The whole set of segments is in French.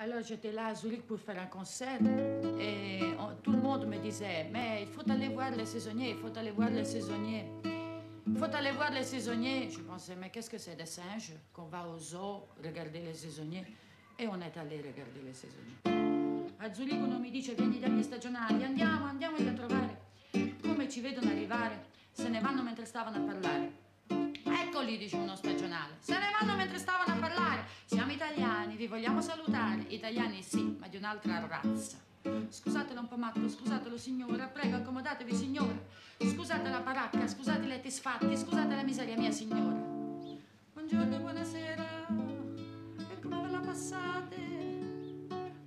Alors j'étais là à Zurich pour faire un concert et tout le monde me disait mais il faut aller voir les saisonniers, il faut aller voir les saisonniers. Il faut aller voir les saisonniers. Je pensais mais qu'est-ce que c'est des singes qu'on va au zoo regarder les saisonniers et on est allé regarder les saisonniers. A Zurigo uno mi dice vieni dagli stagionali, andiamoli a trovare. Come ci vedono arrivare, se ne vanno mentre stavano a parlare. Eccoli, dice uno stagionale, se ne vanno mentre stavano a parlare. Siamo italiani, vi vogliamo salutare. Italiani sì, ma di un'altra razza. Scusatelo un po' matto, scusatelo signora, prego accomodatevi signora. Scusate la baracca, scusate i letti sfatti, scusate la miseria mia signora. Buongiorno e buonasera, e come ve la passate?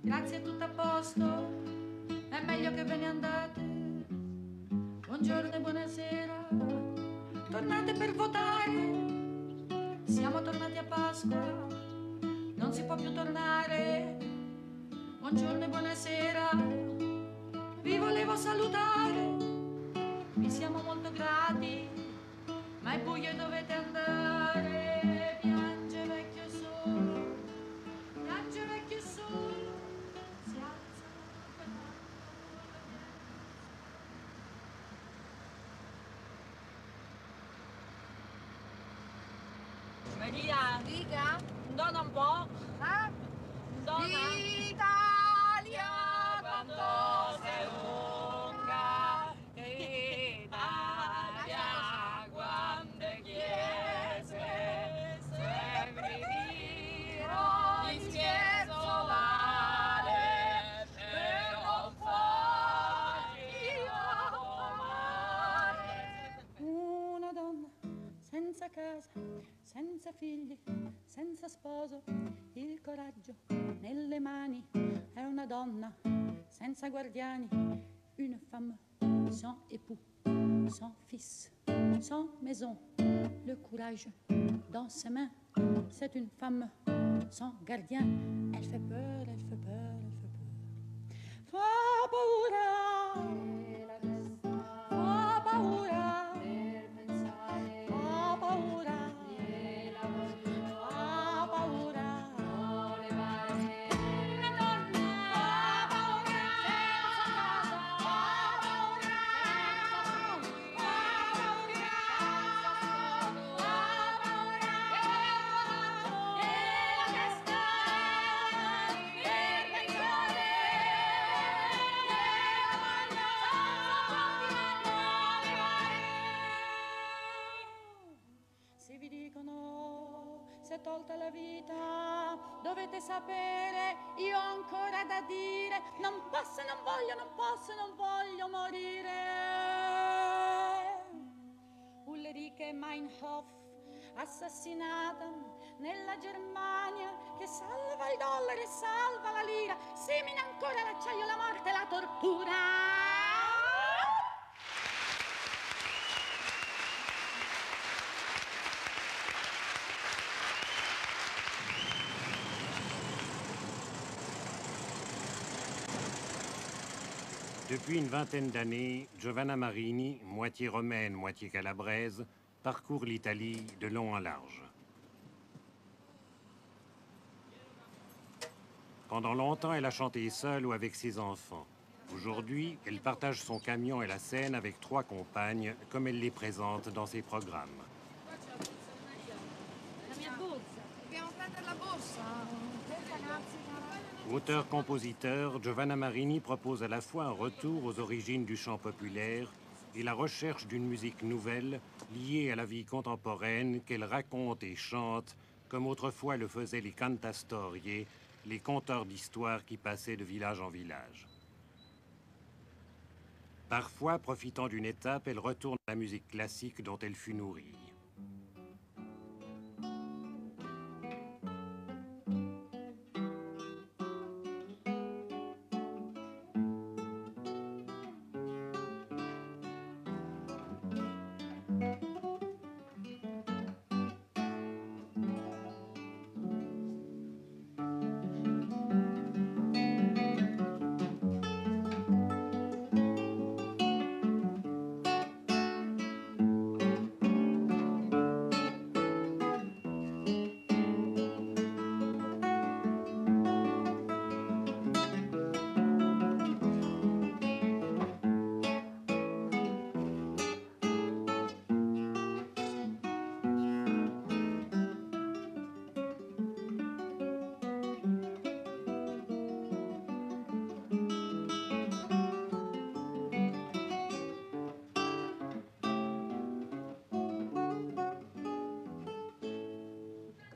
Grazie, è tutto a posto, è meglio che ve ne andate. Buongiorno e buonasera, tornate per votare. Siamo tornati a Pasqua, non si può più tornare. Buongiorno e buonasera, vi volevo salutare. Vi siamo molto grati, ma è buio e dovete andare. Piange vecchio solo, piange vecchio solo. Si alza Maria, Dica? dona un po'. Dona. Italia Quando sei lunga, Italia, quando chiese, sempre tiro in scherzo male, per non farti male. una donna senza casa, senza figli, senza sposo, il coraggio nelle mani, è una donna senza guardiani, une femme sans époux, sans fils, sans maison, le courage dans ses mains, c'est une femme sans gardien, elle fait peur, elle fait peur, elle fait peur. Fa paura, fa paura, fa paura. Se vi dicono s'è tolta la vita, dovete sapere, io ho ancora da dire, non posso, non voglio, non posso, non voglio morire. Ulrike Meinhof, assassinata nella Germania, che salva il dollaro e salva la lira, semina ancora l'acciaio, la morte e la tortura. Depuis une vingtaine d'années, Giovanna Marini, moitié romaine, moitié calabraise, parcourt l'Italie de long en large. Pendant longtemps, elle a chanté seule ou avec ses enfants. Aujourd'hui, elle partage son camion et la scène avec 3 compagnes, comme elle les présente dans ses programmes. Dobbiamo prendere la borsa. Auteur-compositeur, Giovanna Marini propose à la fois un retour aux origines du chant populaire et la recherche d'une musique nouvelle liée à la vie contemporaine qu'elle raconte et chante, comme autrefois le faisaient les cantastorie, les conteurs d'histoires qui passaient de village en village. Parfois, profitant d'une étape, elle retourne à la musique classique dont elle fut nourrie.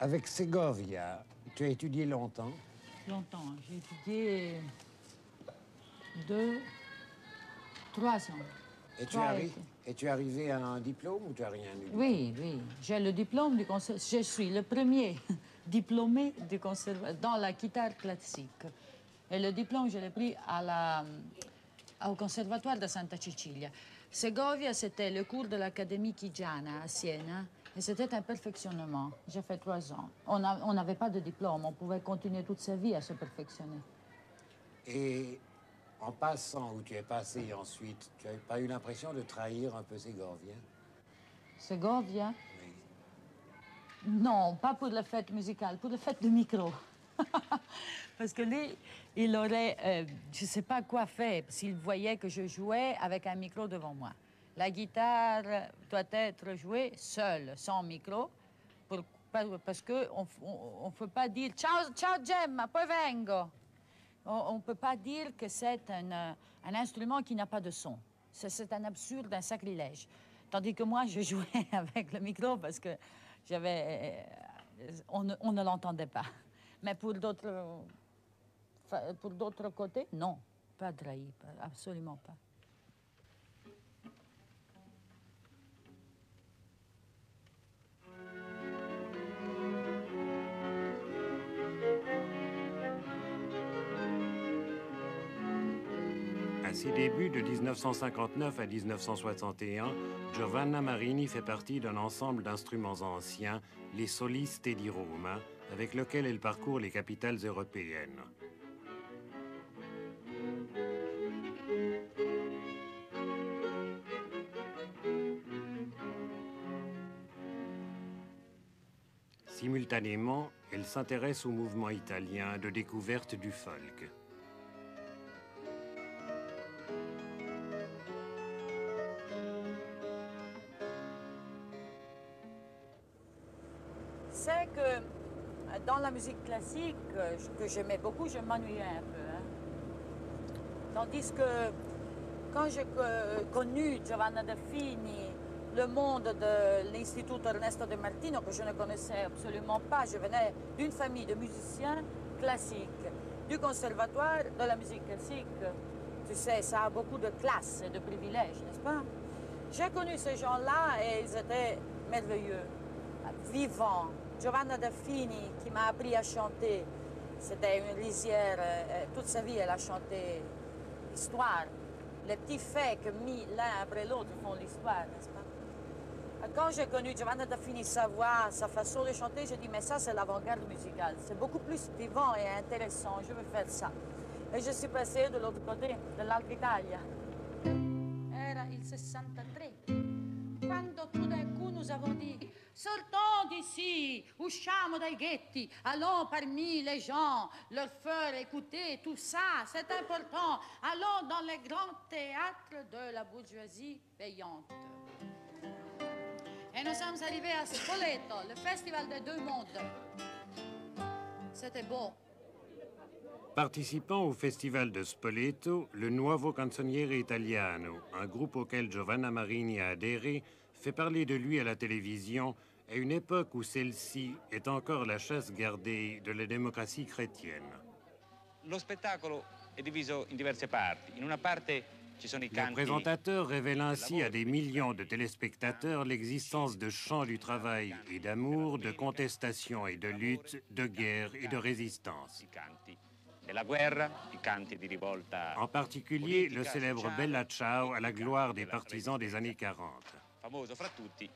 Avec Segovia, tu as étudié longtemps? Longtemps. J'ai étudié 3 ans. Et tu es arrivé à un diplôme ou tu n'as rien eu? Oui, oui. J'ai le diplôme du conservatoire. Je suis le premier diplômé du conservatoire dans la guitare classique. Et le diplôme, je l'ai pris au conservatoire de Santa Cecilia. Segovia, c'était le cours de l'Académie Chigiana à Siena. Et c'était un perfectionnement. J'ai fait 3 ans. On n'avait pas de diplôme. On pouvait continuer toute sa vie à se perfectionner. Et en passant où tu es passé ensuite, tu n'as pas eu l'impression de trahir un peu Segovia? Segovia? Oui. Non, pas pour le fait musical, pour le fait du micro. Parce que lui, il aurait, je ne sais pas quoi faire, s'il voyait que je jouais avec un micro devant moi. La guitare doit être jouée seule, sans micro, parce qu'on ne peut pas dire « Ciao, ciao Gemma, poi vengo ». On ne peut pas dire que c'est un instrument qui n'a pas de son. C'est un absurde, un sacrilège. Tandis que moi, je jouais avec le micro parce que on ne l'entendait pas. Mais pour d'autres côtés, non, pas trahi, absolument pas. À ses débuts, de 1959 à 1961, Giovanna Marini fait partie d'un ensemble d'instruments anciens, les Soliste di Roma, avec lequel elle parcourt les capitales européennes. Simultanément, elle s'intéresse au mouvement italien de découverte du folk. C'est que dans la musique classique, que j'aimais beaucoup, je m'ennuyais un peu. Hein. Tandis que quand j'ai connu Giovanna Delfini, le monde de l'Institut Ernesto De Martino, que je ne connaissais absolument pas, je venais d'une famille de musiciens classiques, du conservatoire de la musique classique. Tu sais, ça a beaucoup de classes et de privilèges, n'est-ce pas? J'ai connu ces gens-là et ils étaient merveilleux, vivants. Giovanna Delfini, qui m'a appris à chanter, c'était une lisière, toute sa vie elle a chanté l'histoire. Les petits faits que mis l'un après l'autre font l'histoire, n'est-ce pas? Quand j'ai connu Giovanna Delfini, sa voix, sa façon de chanter, j'ai dit, mais ça c'est l'avant-garde musicale, c'est beaucoup plus vivant et intéressant, je veux faire ça. Et je suis passée de l'autre côté, de l'Alta Italia. Era il 63, quando tout d'un coup nous avons dit sortons d'ici, usciamo dai ghetti, allons parmi les gens, leur faire écouter tout ça, c'est important. Allons dans les grands théâtres de la bourgeoisie payante. Et nous sommes arrivés à Spoleto, le festival des 2 mondes. C'était beau. Participant au festival de Spoleto, le Nuovo Canzoniere Italiano, un groupe auquel Giovanna Marini a adhéré, fait parler de lui à la télévision à une époque où celle-ci est encore la chasse gardée de la démocratie chrétienne. Lo spettacolo è diviso in diverse parti. In una parte ci sono i Le canti. présentateur révèle ainsi à des millions de téléspectateurs l'existence de chants du travail et d'amour, de contestation et de lutte, de guerre et de résistance. I canti della guerra, i canti di rivolta. En particulier, le célèbre Bella Ciao à la gloire des partisans des années 40. Famoso fra tutti,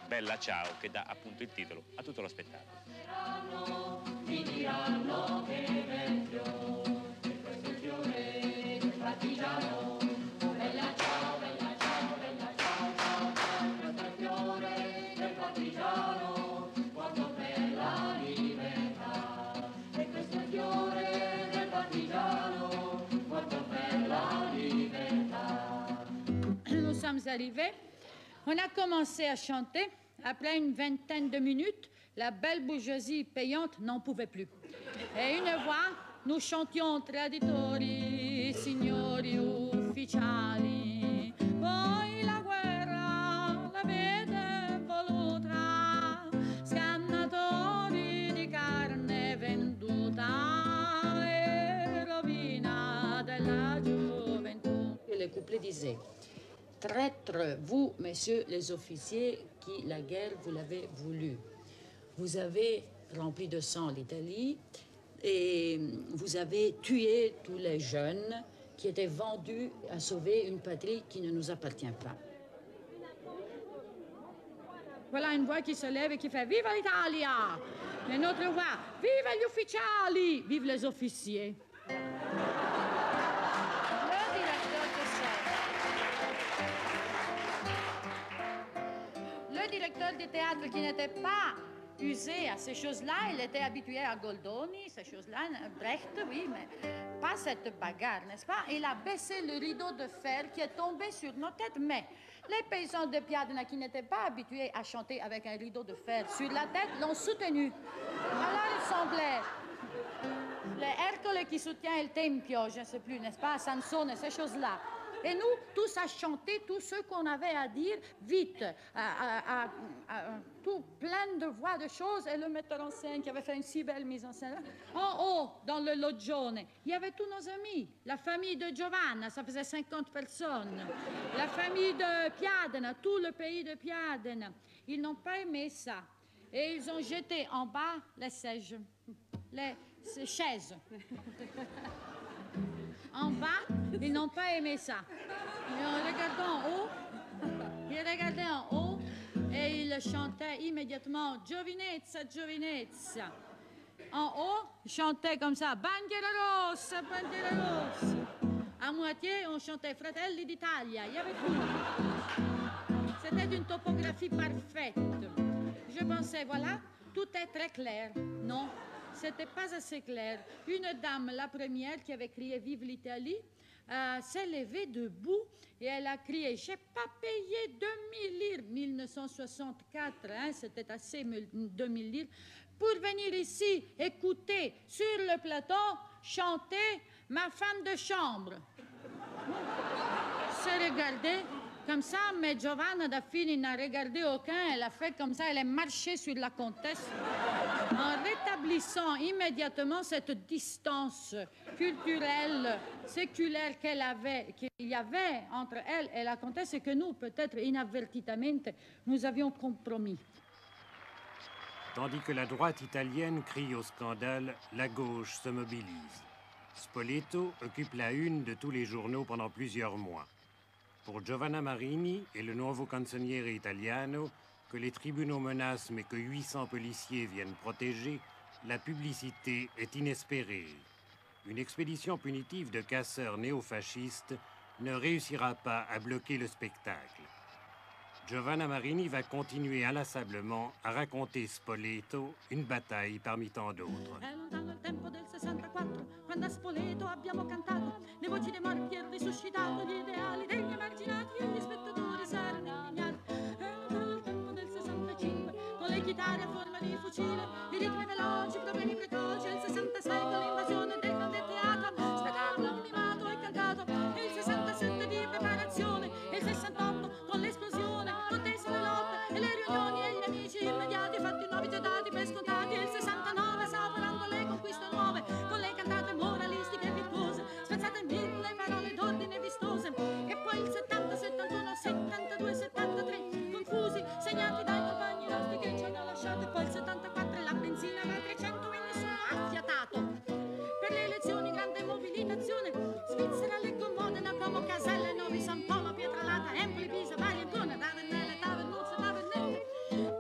Bella Ciao, che dà appunto il titolo a tutto lo spettacolo. Mi diranno che vecchio, che questo è il fiore del partigiano. Bella ciao, bella ciao, bella ciao, ciao, ciao, questo è il fiore del partigiano, quanto per la libertà. E questo è il fiore del partigiano, quanto per la libertà. Nous sommes arrivés, on a commencé à chanter. Après une vingtaine de minutes, la belle bourgeoisie payante n'en pouvait plus. Et une voix, nous chantions traditori, signori ufficiali. Voi la guerra l'avete voluta, scannatori disais, traîtres, vous, messieurs les officiers, qui la guerre, vous l'avez voulu. Vous avez rempli de sang l'Italie et vous avez tué tous les jeunes qui étaient vendus à sauver une patrie qui ne nous appartient pas. Voilà une voix qui se lève et qui fait « Viva l'Italia !» Et notre voix « Viva gli ufficiali !» Vive les officiers. Le directeur du théâtre qui n'était pas usé à ces choses-là, il était habitué à Goldoni, ces choses-là, Brecht, oui, mais pas cette bagarre, n'est-ce pas? Il a baissé le rideau de fer qui est tombé sur nos têtes, mais les paysans de Piadena qui n'étaient pas habitués à chanter avec un rideau de fer sur la tête l'ont soutenu. Alors il semblait... Le Ercole qui soutient le Tempio, je ne sais plus, n'est-ce pas? Sansone, ces choses-là. Et nous, tous à chanter tout ce qu'on avait à dire, vite, tout plein de voix, de choses, et le metteur en scène qui avait fait une si belle mise en scène. En haut, dans le loggione, il y avait tous nos amis. La famille de Giovanna, ça faisait 50 personnes. La famille de Piadena, tout le pays de Piadena. Ils n'ont pas aimé ça. Et ils ont jeté en bas les sièges, les chaises. En bas, ils n'ont pas aimé ça. Ils ont regardé en haut et ils chantaient immédiatement « Giovinezza, Giovinezza ». En haut, ils chantaient comme ça « Bandiera rossa, bandiera rossa ». À moitié, on chantait « Fratelli d'Italia ». Il y avait tout. C'était une topographie parfaite. Je pensais, voilà, tout est très clair. Non. C'était pas assez clair. Une dame, la première, qui avait crié « Vive l'Italie », s'est levée debout et elle a crié « J'ai pas payé 2000 lire », 1964, hein, c'était assez 2000 lire, pour venir ici écouter sur le plateau chanter ma femme de chambre. Se regarder comme ça, mais Giovanna Daffini n'a regardé aucun, elle a fait comme ça, elle est marchée sur la comtesse en rétablissant immédiatement cette distance culturelle, séculaire qu'il y avait entre elle et la comtesse et que nous, peut-être inadvertitamente, nous avions compromis. Tandis que la droite italienne crie au scandale, la gauche se mobilise. Spoleto occupe la une de tous les journaux pendant plusieurs mois. Pour Giovanna Marini et le Nuovo Canzoniere Italiano, que les tribunaux menacent mais que 800 policiers viennent protéger, la publicité est inespérée. Une expédition punitive de casseurs néofascistes ne réussira pas à bloquer le spectacle. Giovanna Marini va continuer inlassablement à raconter Spoleto, une bataille parmi tant d'autres. È lontano il tempo del 64, quando a Spoleto abbiamo cantato le voci dei morti e risuscitato gli ideali degli emarginati e gli spettatori s'erano indignati. È lontano il tempo del 65, con le chitarre a forma di fucile, i ritmi veloci, problemi precoci, il 66 con l'invasione del grande teatro, spettacolo animato e cantato, e il 67 di preparazione, e il 68 con l'esplosione, contese le lotte e le riunioni e gli amici immediati, fatti nuovi gedati per scontati, e il 69 saporando le conquiste nuove, con le cantate moralistiche e virtuose, spezzate in mille parole d'ordine vistose, e poi il 70, 71, 72, 73, confusi, segnati dai compagni nostri che ci hanno lasciato, e poi il 74 la benzina da 300 e nessuno ha fiatato. Per le elezioni grande mobilitazione, Svizzera, Lecco, Modena, Como, Caselle, Novi, San Polo, Pietralata, Empoli, Pisa, Bari, Ancona, Tavernelle, Tavernuzza, Tavernelle.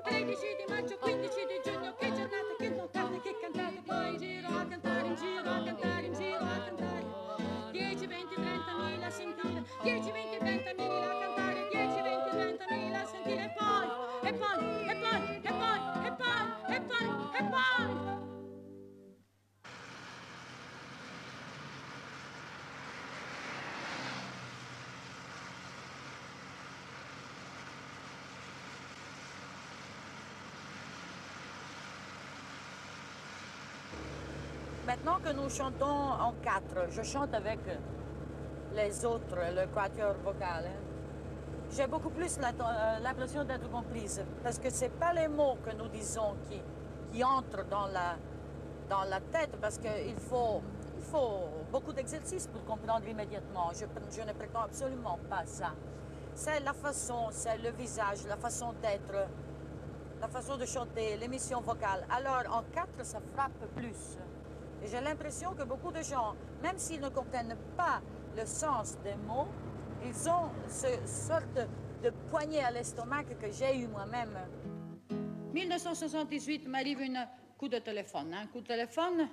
13 di maggio, 15 di giugno, che giornate, che nottate, che cantate, poi in giro a cantare, in giro a cantare, in giro a cantare. 10, 20, 30.000 a sentire, 10, 20, 30.000 a cantare, 10, 20, 30.000 a sentire, e poi, e poi, e poi, e poi, e poi, e poi, e poi. Maintenant que nous chantons en quatre, je chante avec les autres, le quatuor vocal. J'ai beaucoup plus l'impression d'être comprise, parce que c'est pas les mots que nous disons qui entrent dans la tête, parce qu'il faut faut beaucoup d'exercices pour comprendre immédiatement. Je ne prétends absolument pas ça. C'est la façon, c'est le visage, la façon d'être, la façon de chanter, l'émission vocale. Alors, en 4, ça frappe plus. Et j'ai l'impression que beaucoup de gens, même s'ils ne comprennent pas le sens des mots, ils ont ce sorte de poignée à l'estomac que j'ai eu moi-même. 1978 m'arrive un coup de téléphone. Un coup de téléphone.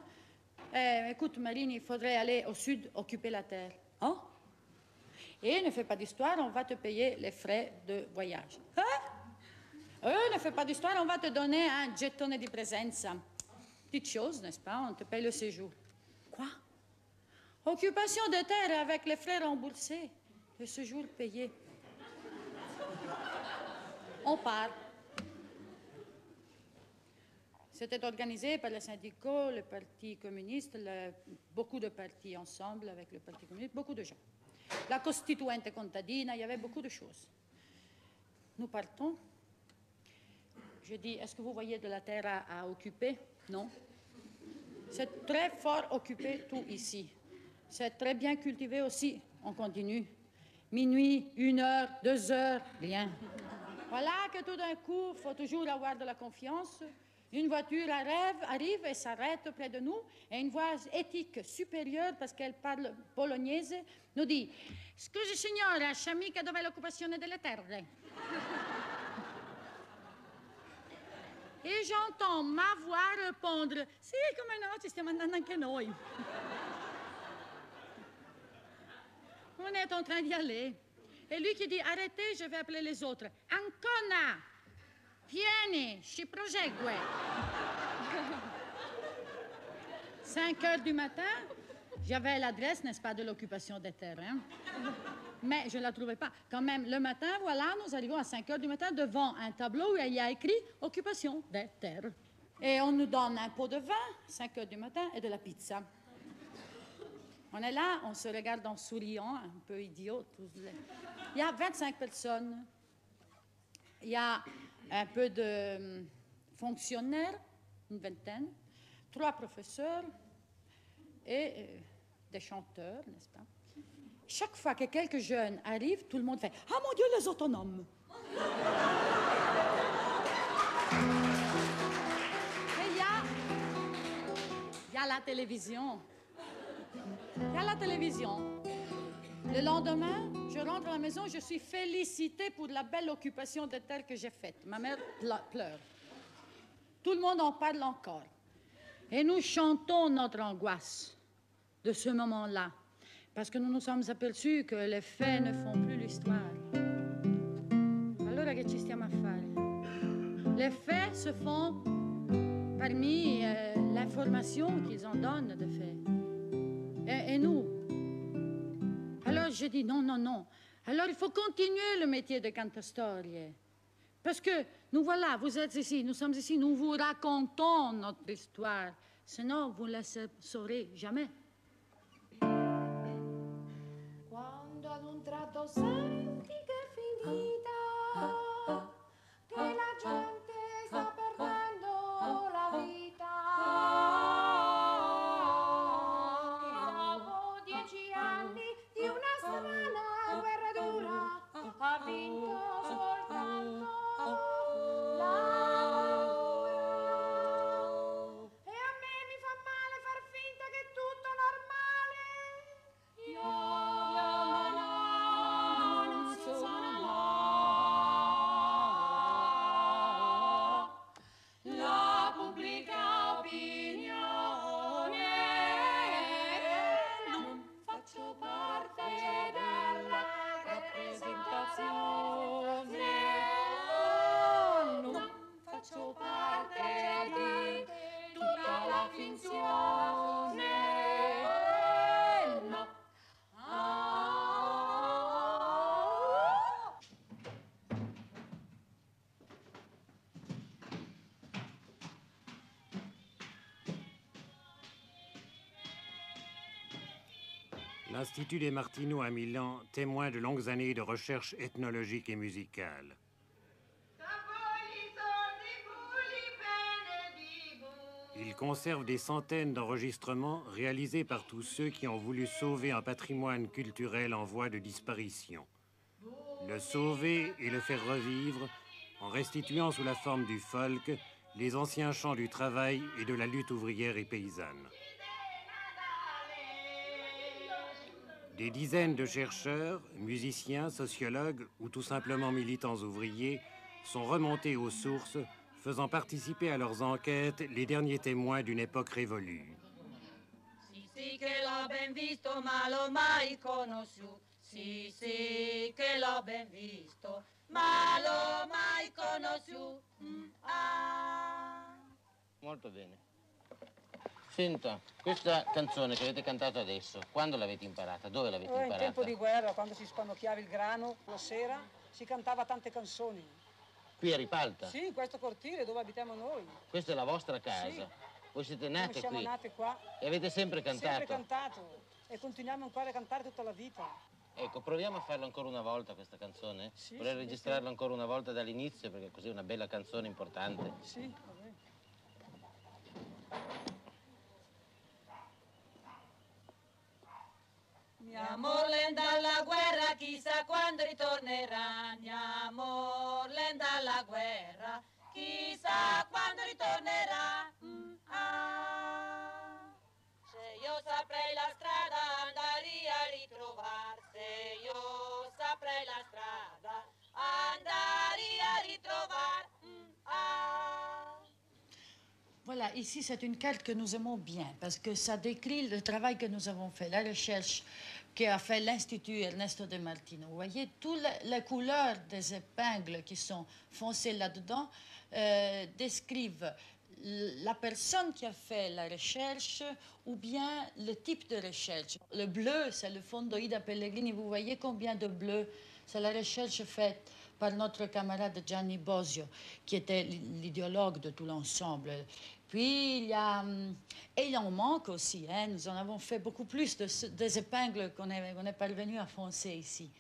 Écoute, Marine, il faudrait aller au sud occuper la terre. Hein? Et ne fais pas d'histoire, on va te payer les frais de voyage. Hein? Ne fais pas d'histoire, on va te donner un gettone di presenza. Petite chose, n'est-ce pas? On te paye le séjour. Quoi? Occupation de terre avec les frais remboursés. Le séjour payé. On part. C'était organisé par les syndicats, le Parti communiste, beaucoup de partis ensemble avec le Parti communiste, beaucoup de gens. La Costituente contadina, il y avait beaucoup de choses. Nous partons. Je dis, est-ce que vous voyez de la terre à occuper? Non. C'est très fort occupé tout ici. C'est très bien cultivé aussi. On continue. Minuit, 1 heure, 2 heures, rien. Voilà que tout d'un coup, il faut toujours avoir de la confiance. Une voiture arrive et s'arrête près de nous, et une voix éthique supérieure, parce qu'elle parle polonaise, nous dit « Scusi signora, c'è mica dov'è l'occupazione delle terre ?» Et j'entends ma voix répondre « Si, come no, ci stiamo andando anche noi. » On est en train d'y aller. Et lui qui dit « Arrêtez, je vais appeler les autres. » « Ancona! Vieni, si prosegue. 5 heures du matin, j'avais l'adresse, n'est-ce pas, de l'occupation des terrains. Mais je ne la trouvais pas. Quand même, le matin, voilà, nous arrivons à 5 heures du matin devant un tableau où il y a écrit « Occupation des terres ». Et on nous donne un pot de vin, 5 heures du matin, et de la pizza. On est là, on se regarde en souriant, un peu idiot. Il y a 25 personnes. Il y a un peu de fonctionnaires, une vingtaine, 3 professeurs et des chanteurs, n'est-ce pas? Chaque fois que quelques jeunes arrivent, tout le monde fait « Ah mon Dieu, les autonomes !» Et il y a la télévision. Il y a la télévision. Le lendemain, je rentre à la maison, je suis félicitée pour la belle occupation de terre que j'ai faite. Ma mère pleure. Tout le monde en parle encore. Et nous chantons notre angoisse de ce moment-là, parce que nous nous sommes aperçus que les faits ne font plus l'histoire. Allora che ci stiamo a fare? Les faits se font parmi l'information qu'ils en donnent de faits. Et nous? Alors j'ai dit non, non, non. Alors il faut continuer le métier de cantastorie. Parce que nous voilà, vous êtes ici, nous sommes ici, nous vous racontons notre histoire. Sinon, vous ne la saurez jamais. Quando ad un tratto senti che è finita, che la gente sta perdendo la vita, dopo 10 anni di una strana guerra dura, ha vinto soltanto la paura. E a me mi fa male far finta che è tutto normale. Io non sono la pubblica opinione, non faccio parte della rappresentazione, non faccio parte di tutta la finzione, no. L'Institut des Martineaux à Milan témoin de longues années de recherche ethnologique et musicale. Il conserve des centaines d'enregistrements réalisés par tous ceux qui ont voulu sauver un patrimoine culturel en voie de disparition. Le sauver et le faire revivre en restituant sous la forme du folk les anciens chants du travail et de la lutte ouvrière et paysanne. Des dizaines de chercheurs, musiciens, sociologues ou tout simplement militants ouvriers sont remontés aux sources, faisant participer à leurs enquêtes les derniers témoins d'une époque révolue. Sì, sì che l'ho ben visto, ma l'ho mai conosciuto. Sì, sì che l'ho ben visto, ma l'ho mai conosciuto. Ah. Molto bene. Senta, questa canzone che avete cantato adesso, quando l'avete imparata? Dove l'avete imparata? In tempo di guerra, quando si spannocchiava il grano la sera, si cantava tante canzoni. Qui a Ripalta? Sì, in questo cortile dove abitiamo noi. Questa è la vostra casa? Sì. Voi siete nate qui? Siamo nate qua. E avete sempre cantato? Sempre cantato. E continuiamo ancora a cantare tutta la vita. Ecco, proviamo a farla ancora una volta questa canzone? Sì, vorrei sì, registrarla sì. ancora una volta dall'inizio perché così è una bella canzone importante. Sì, va bene. Mia amor dalla guerra, chissà quando ritornerà. Mia amor dalla guerra, chissà quando ritornerà. Ah. Se io saprei la strada andrei a ritrovar. Se io saprei la strada andrei a ritrovar. Ah. Voilà, ici c'est une carte que nous aimons bien parce que ça décrit le travail que nous avons fait, la recherche qu'a fait l'Institut Ernesto de Martino. Vous voyez, toutes les couleurs des épingles qui sont foncées là-dedans décrivent la personne qui a fait la recherche ou bien le type de recherche. Le bleu, c'est le Fondo Ida Pellegrini. Vous voyez combien de bleu? C'est la recherche faite par notre camarade Gianni Bosio, qui était l'idéologue de tout l'ensemble. Puis, il y a... Et il en manque aussi, hein. Nous en avons fait beaucoup plus des épingles qu'on est parvenu à foncer ici.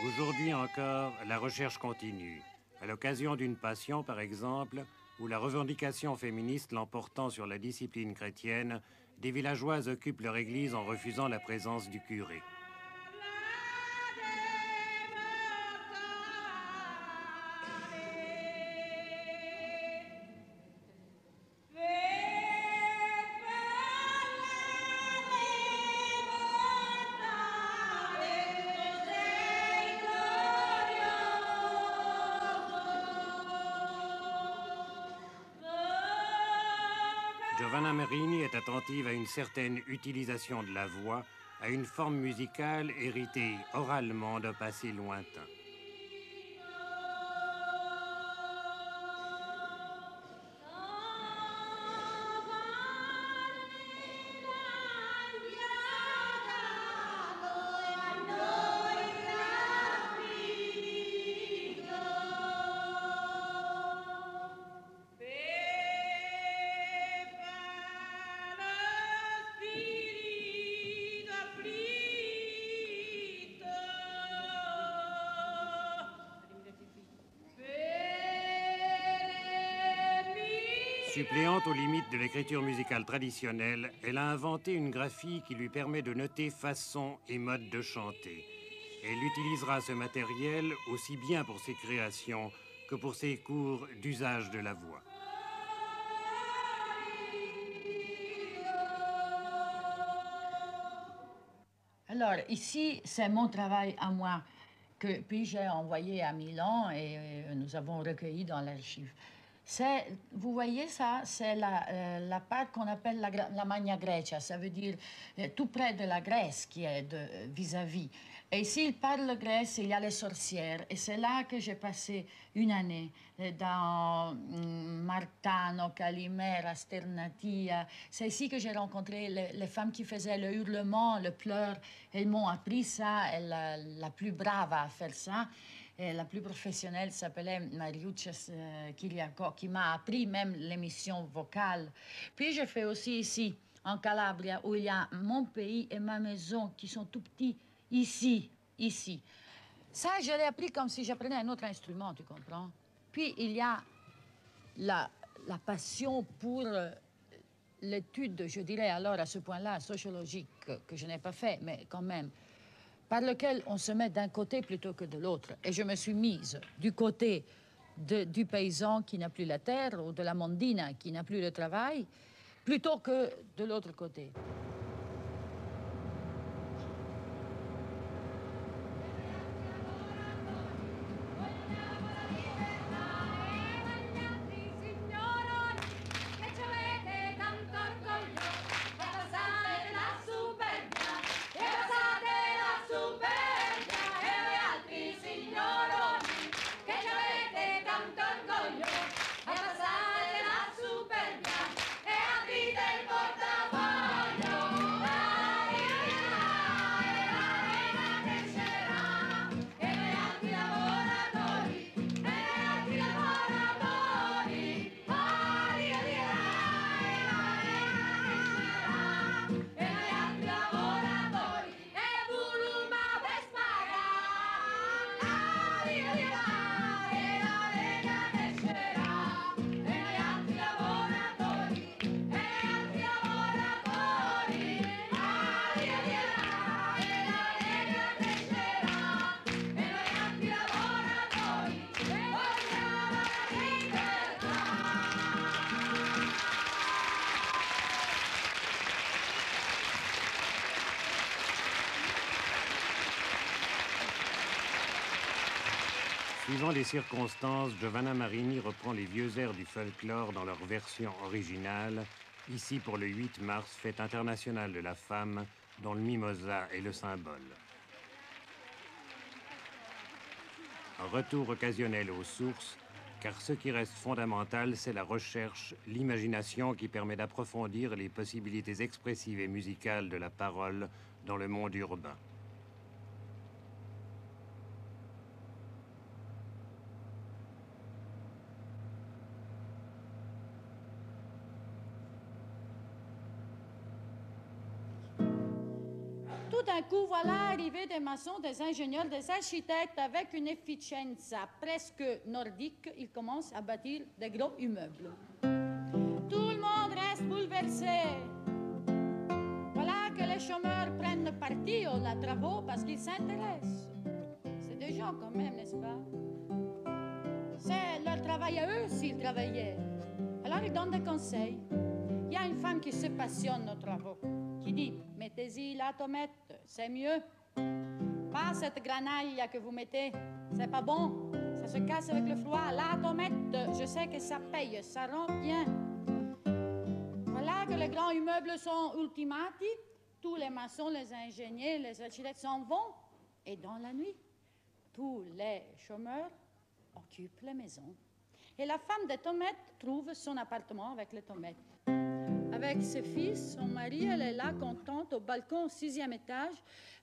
Aujourd'hui encore, la recherche continue. À l'occasion d'une passion, par exemple, ou la revendication féministe l'emportant sur la discipline chrétienne, des villageoises occupent leur église en refusant la présence du curé. Giovanna Marini est attentive à une certaine utilisation de la voix, à une forme musicale héritée oralement d'un passé lointain. Suppléante aux limites de l'écriture musicale traditionnelle, elle a inventé une graphie qui lui permet de noter façon et mode de chanter. Elle utilisera ce matériel aussi bien pour ses créations que pour ses cours d'usage de la voix. Alors, ici, c'est mon travail à moi, que puis j'ai envoyé à Milan et nous avons recueilli dans l'archive. Vous voyez ça, c'est la part qu'on appelle la Magna Grecia, ça veut dire tout près de la Grèce qui est vis-à-vis. Et ici, il parle grèce, il y a les sorcières. Et c'est là que j'ai passé une année, dans Martano, Calimera, Sternatia. C'est ici que j'ai rencontré les femmes qui faisaient le hurlement, le pleur. Elles m'ont appris ça, et la plus brave à faire ça. Et la plus professionnelle s'appelait Mariuccia Kiriakou, qui m'a appris même l'émission vocale. Puis je fais aussi ici, en Calabria, où il y a mon pays et ma maison qui sont tout petits, ici. Ça, je l'ai appris comme si j'apprenais un autre instrument, tu comprends? Puis il y a la passion pour l'étude, je dirais alors à ce point-là, sociologique, que je n'ai pas fait, mais quand même, par lequel on se met d'un côté plutôt que de l'autre. Et je me suis mise du côté du paysan qui n'a plus la terre ou de la mondina qui n'a plus le travail, plutôt que de l'autre côté. Suivant les circonstances, Giovanna Marini reprend les vieux airs du folklore dans leur version originale, ici pour le 8 mars, fête internationale de la femme, dont le mimosa est le symbole. Un retour occasionnel aux sources, car ce qui reste fondamental, c'est la recherche, l'imagination qui permet d'approfondir les possibilités expressives et musicales de la parole dans le monde urbain. Tout d'un coup, voilà arriver des maçons, des ingénieurs, des architectes avec une efficienza presque nordique. Ils commencent à bâtir des gros immeubles. Tout le monde reste bouleversé. Voilà que les chômeurs prennent parti aux travaux parce qu'ils s'intéressent. C'est des gens quand même, n'est-ce pas? C'est leur travail à eux s'ils travaillaient. Alors ils donnent des conseils. Il y a une femme qui se passionne aux travaux, qui dit « Mettez-y la tomate, c'est mieux. Pas cette granaille que vous mettez, c'est pas bon. Ça se casse avec le froid. La tomate, je sais que ça paye, ça rend bien. » Voilà que les grands immeubles sont ultimati. Tous les maçons, les ingénieurs, les architectes s'en vont. Et dans la nuit, tous les chômeurs occupent les maisons. Et la femme des tomates trouve son appartement avec les tomates. Avec ses fils, son mari, elle est là, contente, au balcon, au 6e étage.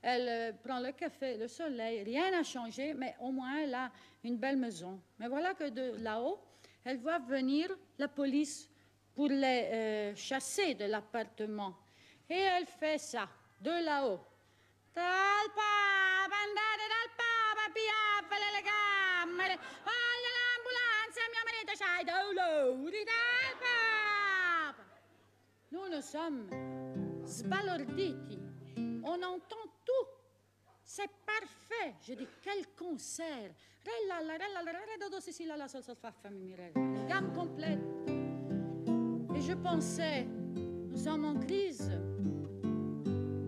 Elle prend le café, le soleil, rien n'a changé, mais au moins elle a une belle maison. Mais voilà que de là-haut, elle voit venir la police pour les chasser de l'appartement. Et elle fait ça, de là-haut. Talpa, bandate talpa, papia, fallait le gamme, voglio l'ambulanza, mio marito c'hai dolori, talpa. nous sommes sbalorditi. On entend tout. C'est parfait. Je dis, quel concert. Gamme complète. Et je pensais, nous sommes en crise.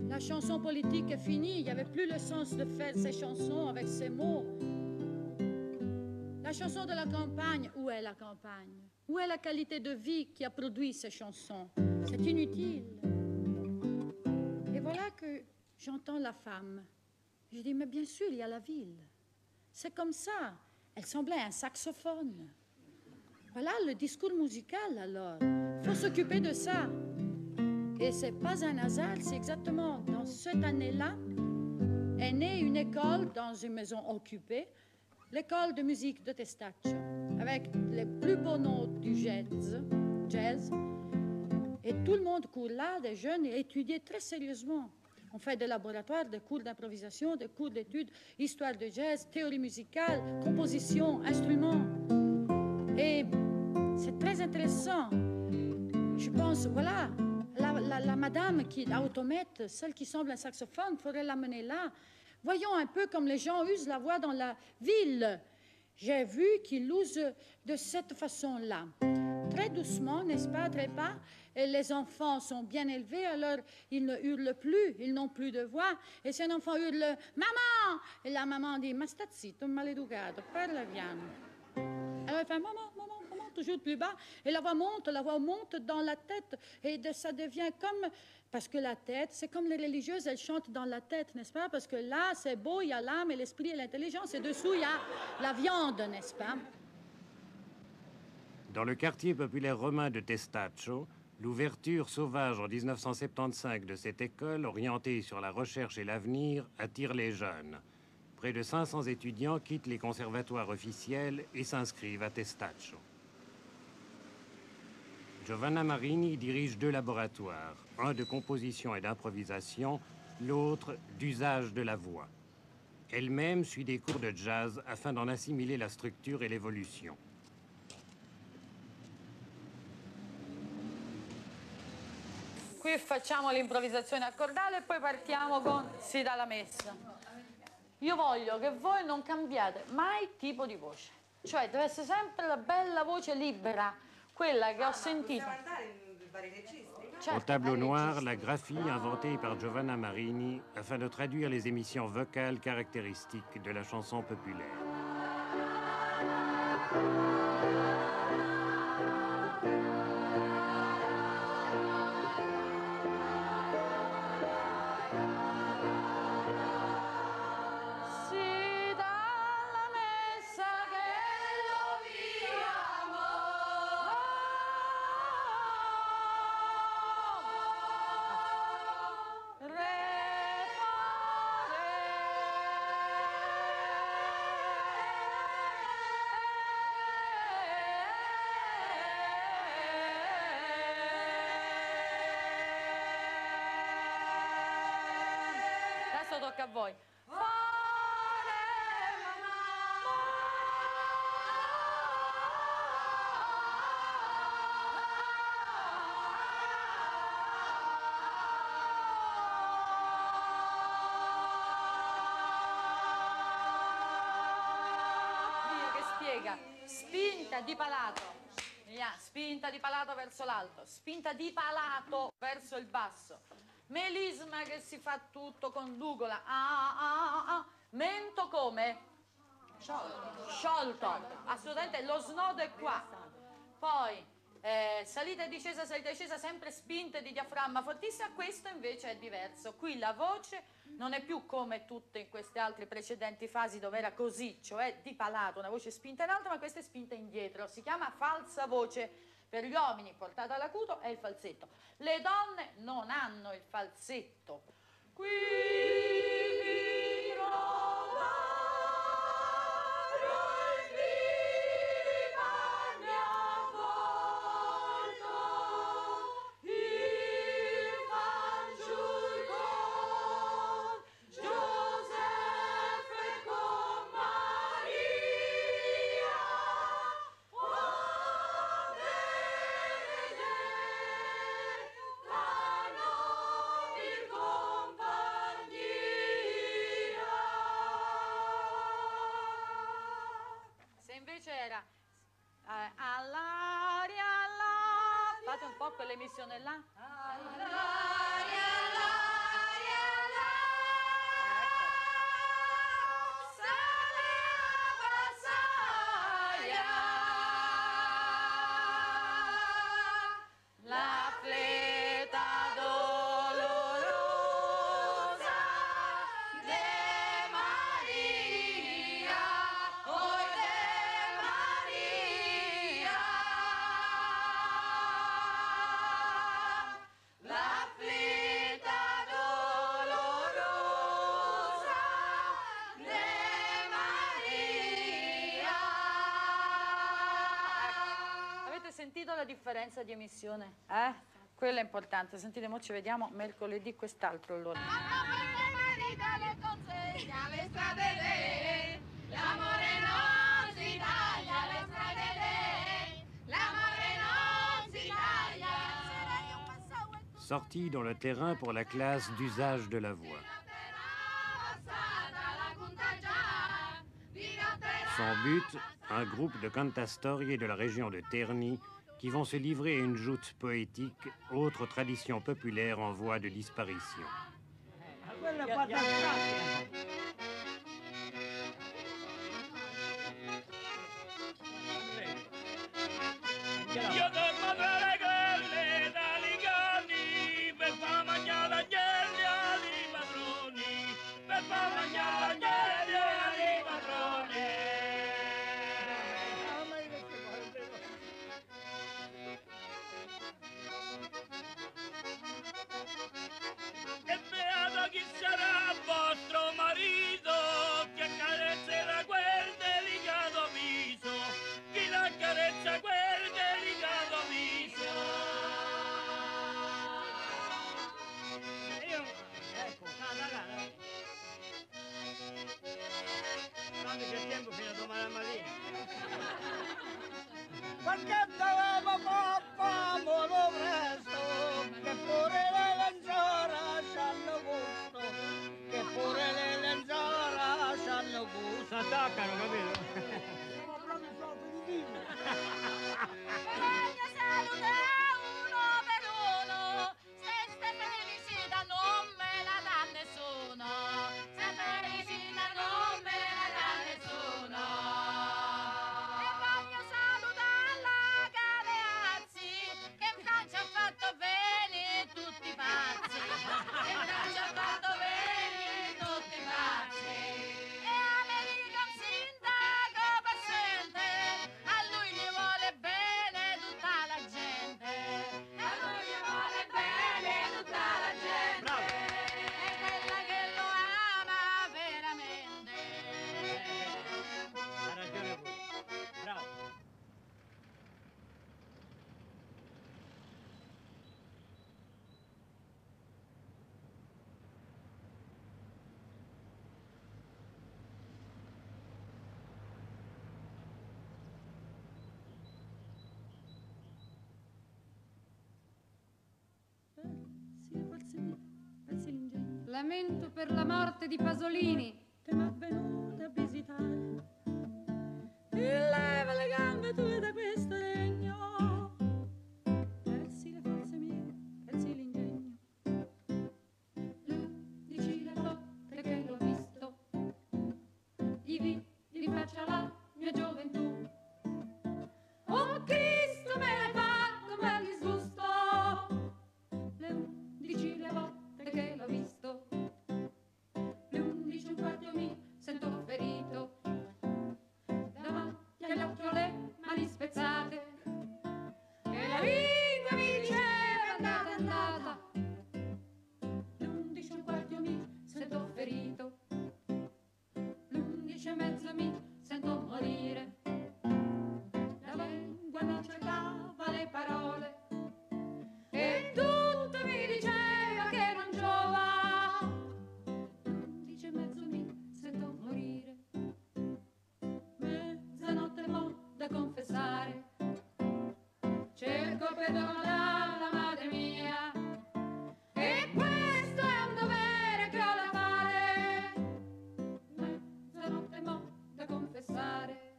La chanson politique est finie. Il n'y avait plus le sens de faire ces chansons avec ces mots. La chanson de la campagne, où est la campagne? Où est la qualité de vie qui a produit ces chansons? C'est inutile. Et voilà que j'entends la femme. Je dis, mais bien sûr, il y a la ville. C'est comme ça. Elle semblait un saxophone. Voilà le discours musical, alors. Il faut s'occuper de ça. Et c'est pas un hasard, c'est exactement dans cette année-là est née une école dans une maison occupée, l'école de musique de Testaccio, avec les plus beaux notes du jazz. Et tout le monde court là, des jeunes, et étudiait très sérieusement. On fait des laboratoires, des cours d'improvisation, des cours d'études, histoire de jazz, théorie musicale, composition, instruments. Et c'est très intéressant. Je pense, voilà, la madame qui est automètre, celle qui semble un saxophone, il faudrait l'amener là. Voyons un peu comme les gens usent la voix dans la ville. J'ai vu qu'ils l'usent de cette façon-là. Très doucement, n'est-ce pas, très bas. Et les enfants sont bien élevés, alors ils ne hurlent plus, ils n'ont plus de voix. Et si un enfant hurle « Maman !» et la maman dit « Ma sta zitto, maleducato, parla piano ». Alors elle fait « Maman, maman, maman », toujours plus bas. Et la voix monte dans la tête. Et ça devient comme... Parce que la tête, c'est comme les religieuses, elles chantent dans la tête, n'est-ce pas? Parce que là, c'est beau, il y a l'âme et l'esprit et l'intelligence. Et dessous, il y a la viande, n'est-ce pas? Dans le quartier populaire romain de Testaccio, l'ouverture sauvage en 1975 de cette école, orientée sur la recherche et l'avenir, attire les jeunes. Près de 500 étudiants quittent les conservatoires officiels et s'inscrivent à Testaccio. Giovanna Marini dirige 2 laboratoires, un de composition et d'improvisation, l'autre d'usage de la voix. Elle-même suit des cours de jazz afin d'en assimiler la structure et l'évolution. Qui facciamo l'improvvisazione accordale e poi partiamo con si dà la messa. Io voglio che voi non cambiate mai tipo di voce. Cioè deve essere sempre la bella voce libera, quella che ho sentito. Au tableau noir, la graphie inventée par Giovanna Marini afin de traduire les émissions vocales caractéristiques de la chanson populaire. Tocca a voi. Che spiega spinta di palato, spinta di palato verso l'alto, spinta di palato verso il basso. Melisma che si fa tutto con l'ugola. Mento come? Sciolto. Assolutamente, lo snodo è qua. Poi salita e discesa, sempre spinte di diaframma fortissima. Questo invece è diverso. Qui la voce non è più come tutte in queste altre precedenti fasi dove era così, cioè di palato, una voce spinta in alto, ma questa è spinta indietro. Si chiama falsa voce. Per gli uomini portata all'acuto è il falsetto. Le donne non hanno il falsetto. Qui mi trovarono in vita mi avvolto il fanciul con Giuseppe e con Maria. Oh, Benedetta invece era all'aria, all'aria. Fate un po' quell'emissione là. All'aria, all'aria, all'aria. Sale a Vassaia. La fleta dolorosa de Maria, oh de Maria, la fleta dolorosa de Maria. Avete sentito la differenza di emissione? Quella è importante. Sentite, mo ci vediamo mercoledì quest'altro allora. Le consegna le strade lei, l'amore non si taglia, le strade lei, l'amore non si taglia. Sortie dans le terrain pour la classe d'usage de la voix. Son but, un groupe de cantastorie de la région de Terni qui vont se livrer à une joute poétique, autre tradition populaire en voie de disparition. Io torno tra le quelle dalle cani per far mangiare l'agnelli ai padroni, per far mangiare l'agnelli ai padroni. E beato chi sarà vostro marito che accarezzerà quel delicato viso, chi l'accarezza quel delicato viso. Io, ecco, quando c'è tempo fino a domani mattina. Perché doveva papà presto, che pure le lenzuola c'hanno gusto, che pure le lenzuola c'hanno gusto. S'attaccano, capito? Voglio salutare uno per uno, se ste felicità non me la dà nessuno, se felicità non me la dà nessuno. E voglio salutare la Galeazzi, che in Francia ha fatto bene tutti i pazzi, che in Francia ha fatto bene tutti i pazzi. E America un sindaco paziente, a lui gli vuole bene tutta la gente, a lui gli vuole bene tutta la gente, è quella che lo ama veramente. Ha ragione voi, bravo. Lamento per la morte di Pasolini, che m'ha venuta a visitare. E leva le gambe tue da questo regno, persi le forze mie, persi l'ingegno. dici le volte che l'ho visto, gli vidi faccia la mia gioventù. Oh Cristo, me l'hai fatto un bel disgusto, le 11 le volte che l'ho visto, le 11 un quarto mi sento ferito, davanti agli occhi ho le mani spezzate, e la lingua mi diceva andata, andata, le 11 un quarto mi sento ferito, le 11 e mezzo mi sento morire, la lingua non cercava le parole, e tutto mi diceva che non giova, le 11 e mezzo mi sento morire, mezzanotte mo da confessare, cerco perdono dalla madre mia, e questo è un dovere che ho da fare, mezzanotte mo da confessare,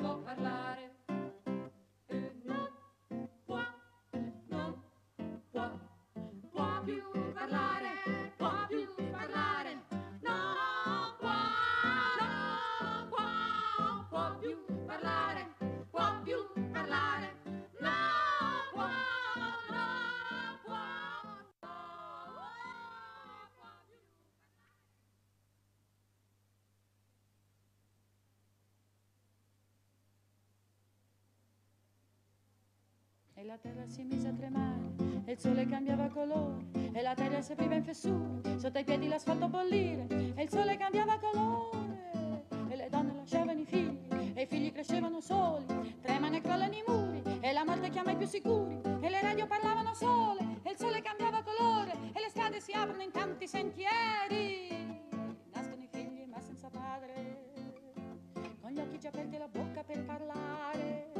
può parlare. Non può, non può, può più parlare, può più parlare. Non può, non può, può più parlare, può più parlare. Non può, non può, E la terra si mise a tremare, e il sole cambiava colore, e la terra si apriva in fessure, sotto i piedi l'asfalto bollire, e il sole cambiava colore, e le donne lasciavano i figli, e i figli crescevano soli, tremano e crollano i muri, e la morte chiama i più sicuri, e le radio parlavano sole, e il sole cambiava colore, e le strade si aprono in tanti sentieri, nascono i figli ma senza padre, con gli occhi già aperti e la bocca per parlare,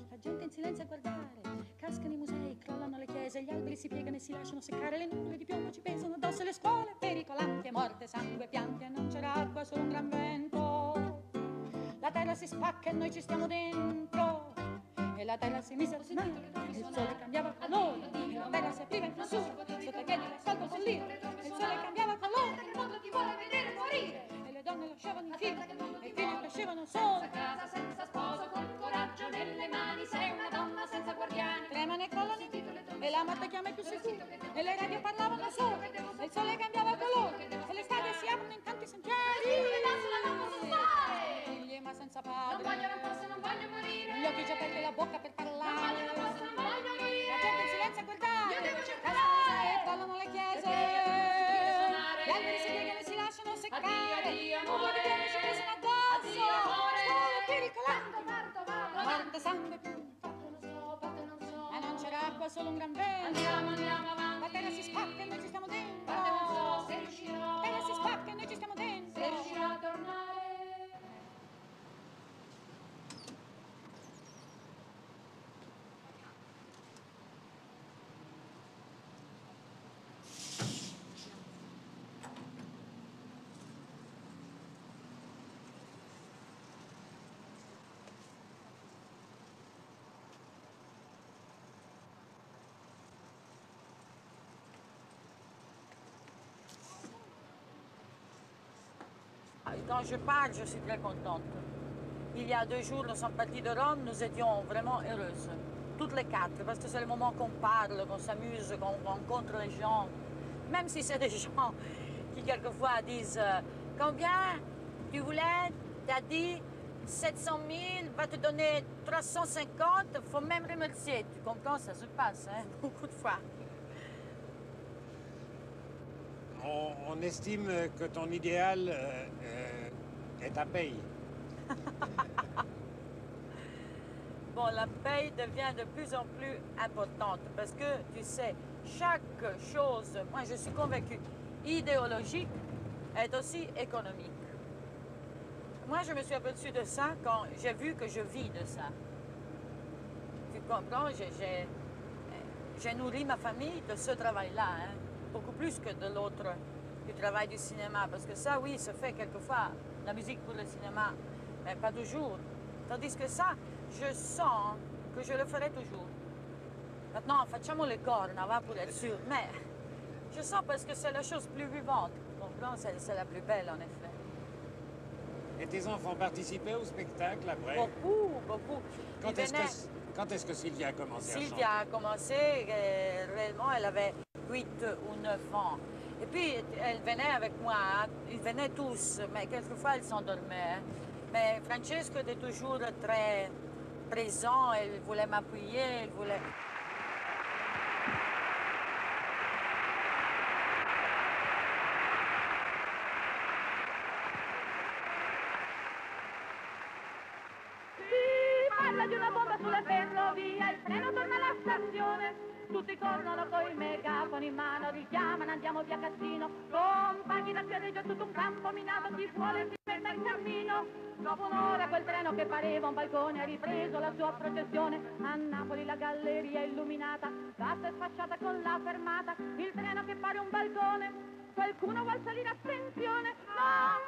la gente in silenzio a guardare, cascano i musei, crollano le chiese, gli alberi si piegano e si lasciano seccare, le nuvole di piombo ci pesano addosso, le scuole pericolanti, morte, sangue, pianti, e non c'era acqua, solo un gran vento. La terra si spacca e noi ci stiamo dentro, e la terra si mise a tremare, il sole cambiava colore, e la terra si apriva in fessure, sotto i piedi l'asfalto bollire, e il sole cambiava colore, il mondo ti vuole vedere morire. e le donne lasciavano i figli, e i figli crescevano soli, Casa senza sposo, con coraggio nelle mani, sei una donna senza guardiani. tremano e crollano i titoli, e la morte chiama i più sicuri, e le radio parlavano sole, e il sole cambiava colore, e le strade si aprono in tanti sentieri, non posso stare. figli ma senza Non padre, voglio, non posso, non voglio morire. gli occhi già aperti e la bocca per Non voglio, parlare, non posso, non voglio morire. la gente in silenzio a guardare, Io devo cercare. e crollano le chiese, Perché io devo sentire suonare. gli alberi si piegano e si lasciano seccare, Addio, addio, nuvole di amore. piombo ci pesano addosso, Addio, amore. scuole pericolanti, Parto, morte, sangue, Parte non so, parte non so. e non c'era acqua, solo un gran vento. Andiamo, andiamo avanti. La terra si spacca e noi ci stiamo dentro. Parte non so se riuscirò. La terra si spacca e noi ci stiamo dentro. Se riuscirò a tornare. Quand je pars, je suis très contente. Il y a 2 jours, nous sommes partis de Rome, nous étions vraiment heureuses. Toutes les 4, parce que c'est le moment qu'on parle, qu'on s'amuse, qu'on rencontre les gens. Même si c'est des gens qui quelquefois disent combien tu voulais, tu as dit 700 000, va te donner 350, il faut même remercier. Tu comprends, ça se passe, hein, beaucoup de fois. On estime que ton idéal est ta paye. Bon, la paye devient de plus en plus importante parce que, tu sais, chaque chose, moi je suis convaincue, idéologique est aussi économique. Moi, je me suis aperçue de ça quand j'ai vu que je vis de ça. Tu comprends, j'ai nourri ma famille de ce travail-là, hein, beaucoup plus que de l'autre, du travail du cinéma, parce que ça, oui, se fait quelquefois, la musique pour le cinéma, mais pas toujours. Tandis que ça, je sens que je le ferai toujours. Maintenant, facciamo le corna, va, pour être sûr, mais je sens parce que c'est la chose plus vivante, tu comprends, c'est la plus belle, en effet. Et tes enfants participaient au spectacle après? Beaucoup, beaucoup. Quand est-ce que Sylvia a commencé à chanter? Sylvia a commencé, réellement, elle avait 8 ou 9 ans. Et puis, elle venait avec moi, hein. Ils venaient tous, mais quelquefois, elle s'endormait. Hein. Mais Francesco était toujours très présent, elle voulait m'appuyer, elle voulait... Parla di una bomba sulla ferrovia, il treno torna alla stazione, tutti corrono coi megafoni in mano, richiamano, andiamo via Cassino, compagni da Viareggio, tutto un campo minato, chi vuole si ferma in cammino. Dopo un'ora quel treno che pareva un balcone ha ripreso la sua processione, a Napoli la galleria illuminata, vasta e sfasciata con la fermata, il treno che pare un balcone, qualcuno vuol salire, attenzione,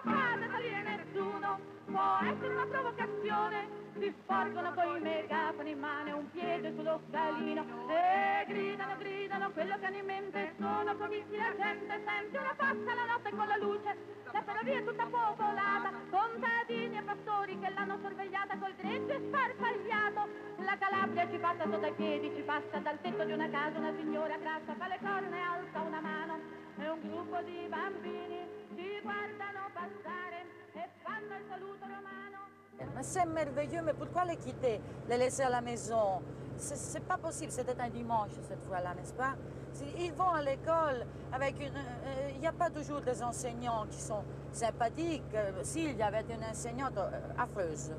non fate salire nessuno, può essere una provocazione. Si si sporgono coi megafoni in mano e un piede sullo scalino e gridano, gridano quello che hanno in mente sono comizi, la gente sente una passa la notte con la luce, la ferrovia è tutta popolata, contadini e pastori che l'hanno sorvegliata col greggio sparpagliato, la Calabria ci passa sotto ai piedi, ci passa dal tetto di una casa una signora grassa, fa le corna e alza una mano e un gruppo di bambini ci guardano passare e fanno il saluto romano. C'est merveilleux, mais pourquoi les quitter, les laisser à la maison? C'est pas possible, c'était un dimanche cette fois-là, n'est-ce pas? Ils vont à l'école avec une... Il n'y a pas toujours des enseignants qui sont sympathiques. S'il y avait une enseignante affreuse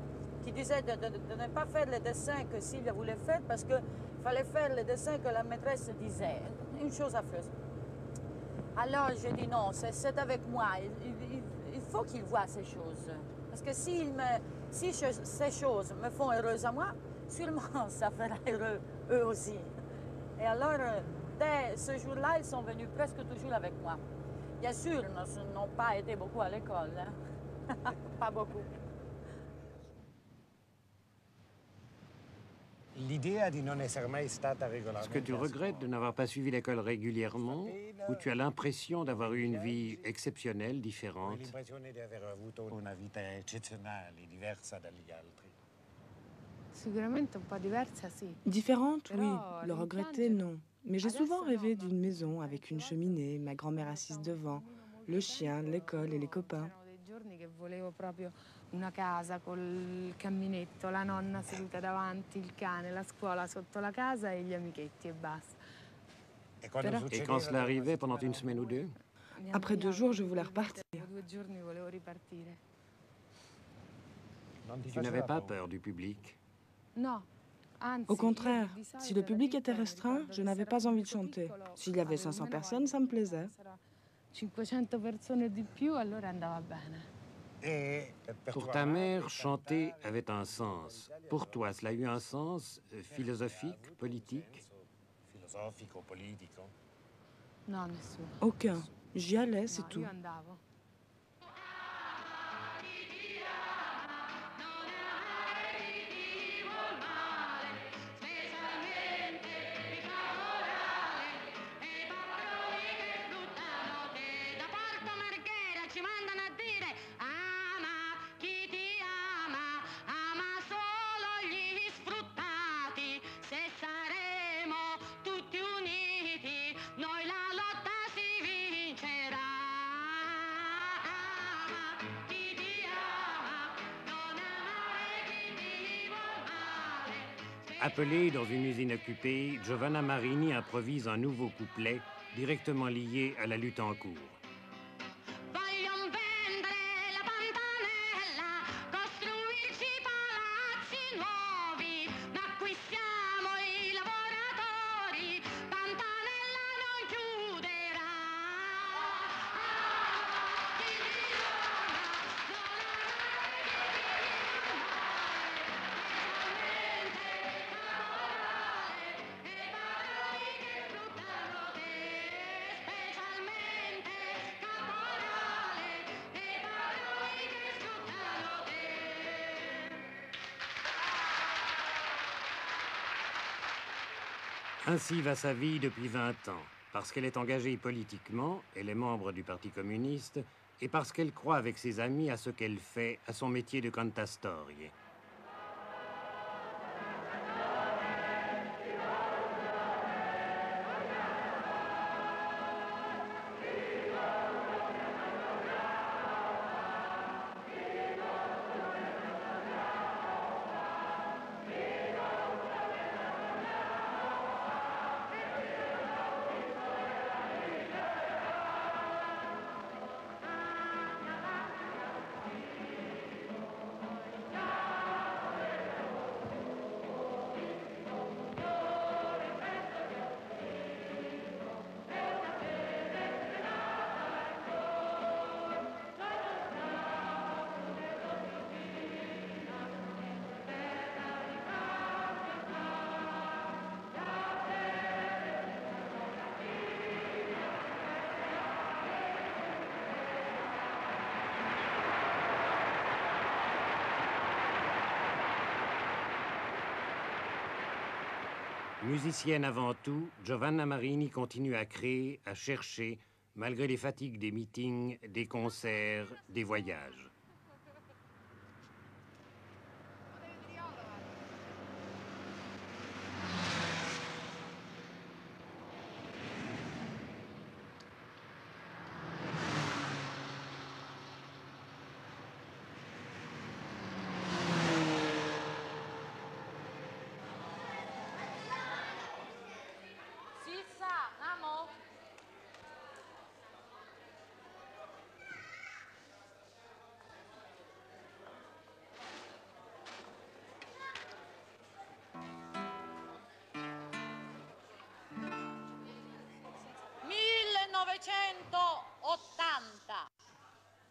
qui disait de ne pas faire les dessins que Sylvia voulait faire parce qu'il fallait faire les dessins que la maîtresse disait. Une chose affreuse. Alors j'ai dit non, c'est avec moi. Il faut qu'il voit ces choses. Parce que si ces choses me font heureuse à moi, sûrement ça fera heureux eux aussi. Et alors, dès ce jour-là, ils sont venus presque toujours avec moi. Bien sûr, ils n'ont pas été beaucoup à l'école. Hein? Pas beaucoup. Est-ce que tu regrettes de n'avoir pas suivi l'école régulièrement ou tu as l'impression d'avoir eu une vie exceptionnelle, différente? Différente, oui. Le regretter, non. Mais j'ai souvent rêvé d'une maison avec une cheminée, ma grand-mère assise devant, le chien, l'école et les copains. Una casa col camminetto, la nonna seduta davanti, il cane, la scuola sotto la casa e gli amichetti e basta. Et quand cela arrivait pendant une semaine ou deux? Après 2 jours, je voulais repartir. Tu n'avais pas peur du public? Au contraire, si le public était restreint, je n'avais pas envie de chanter. S'il y avait 500 personnes, ça me plaisait. 500 persone di più, allora andava bene. Pour ta mère, chanter avait un sens. Pour toi, cela a eu un sens philosophique, politique? No, nessuno. Aucun. J'y allais, c'est tout. Io andavo. Appelée dans une usine occupée, Giovanna Marini improvise un nouveau couplet directement lié à la lutte en cours. Ainsi va sa vie depuis 20 ans, parce qu'elle est engagée politiquement, elle est membre du Parti communiste, et parce qu'elle croit avec ses amis à ce qu'elle fait, à son métier de cantastorie. Musicienne avant tout, Giovanna Marini continue à créer, à chercher, malgré les fatigues des meetings, des concerts, des voyages.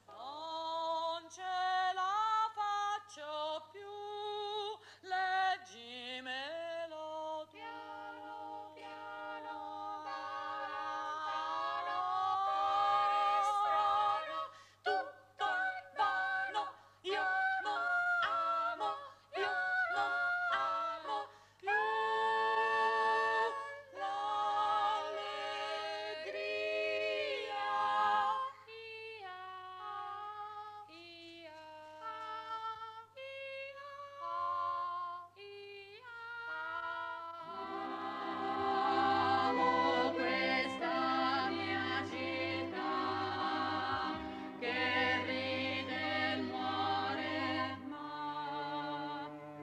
Non ce la faccio più, leggimelo piano, piano, strano, tutto è vano, io non amo più amo questa mia città che ride e muore, ma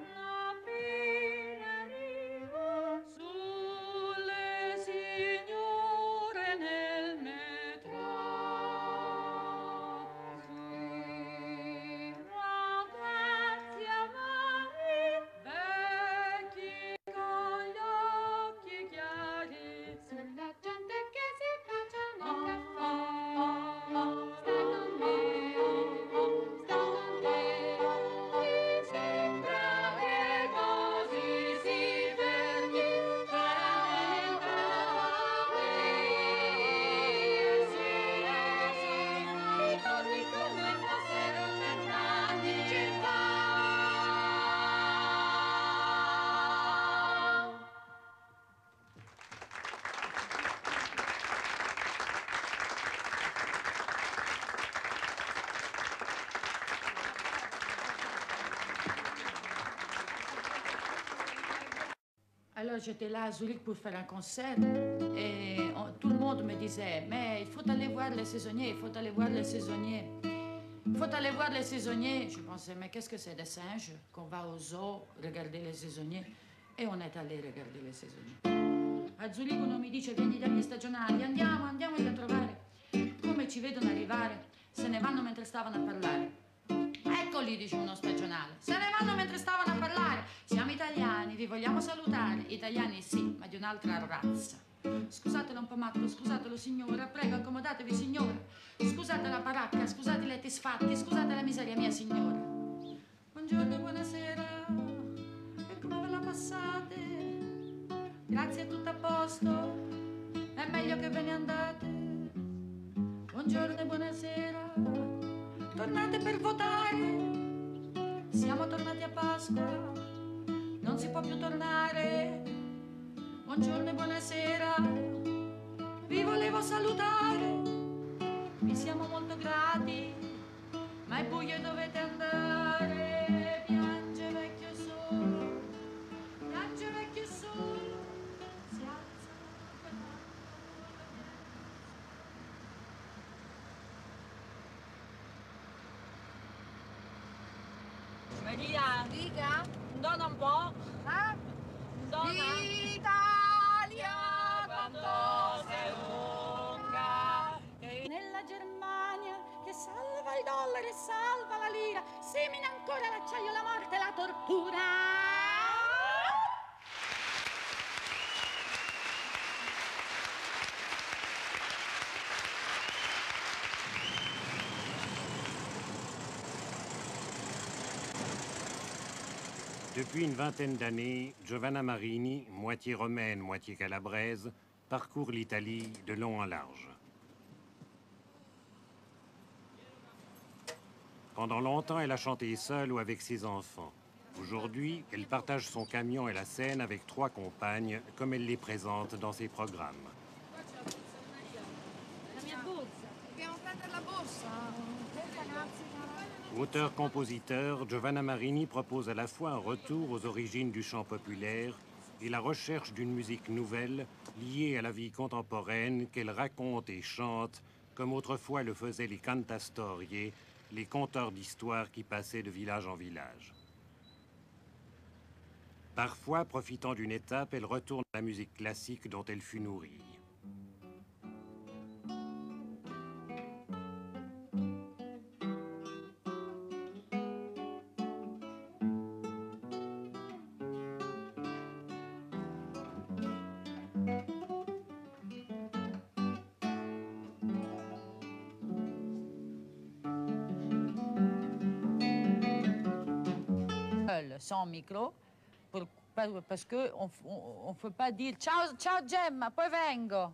alla fine arrivo sulle signore nel metro. Sì, ragazzi amari, vecchi con gli occhi chiari, sulla gente che si baciano il caffè. Sta con me, sta con te. Mi sembra che così si fermi veramente sì, ricordi come fossero 100 anni fa. Alors j'étais là à Zurich pour faire un concert et tout le monde me disait mais il faut aller voir les saisonniers, il faut aller voir les saisonniers. Il faut aller voir les saisonniers. Je pensais mais qu'est-ce que c'est des singes qu'on va au zoo regarder les saisonniers et on est allé regarder les saisonniers. A Zurich uno mi dice vieni dagli stagionali, andiamoli a trovare. Come ci vedono arrivare se ne vanno mentre stavano a parlare. Eccoli, dice uno stagionale, se ne vanno mentre stavano a parlare. Siamo italiani, vi vogliamo salutare. Italiani sì, ma di un'altra razza. Scusatelo un po' matto, scusatelo signora, prego accomodatevi signora. Scusate la baracca, scusate i letti sfatti, scusate la miseria mia signora. Buongiorno e buonasera, e come ve la passate? Grazie, è tutto a posto, è meglio che ve ne andate. Buongiorno e buonasera, tornate per votare. Siamo tornati a Pasqua, non si può più tornare. Buongiorno e buonasera, vi volevo salutare. Vi siamo molto grati, ma è buio e dovete andare. Piange vecchio solo, piange vecchio solo, si alza Maria, dica, dona un po'. Donna. L'Italia quando sei lunga. nella Germania che salva il dollaro e salva la lira, semina ancora l'acciaio, la morte e la tortura. Depuis une vingtaine d'années, Giovanna Marini, moitié romaine, moitié calabraise, parcourt l'Italie de long en large. Pendant longtemps, elle a chanté seule ou avec ses enfants. Aujourd'hui, elle partage son camion et la scène avec 3 compagnes, comme elle les présente dans ses programmes. Auteur-compositeur, Giovanna Marini propose à la fois un retour aux origines du chant populaire et la recherche d'une musique nouvelle liée à la vie contemporaine qu'elle raconte et chante, comme autrefois le faisaient les cantastorie, les conteurs d'histoires qui passaient de village en village. Parfois, profitant d'une étape, elle retourne à la musique classique dont elle fut nourrie. Sans micro, parce qu'on ne peut pas dire « Ciao, ciao Gemma, poi vengo ».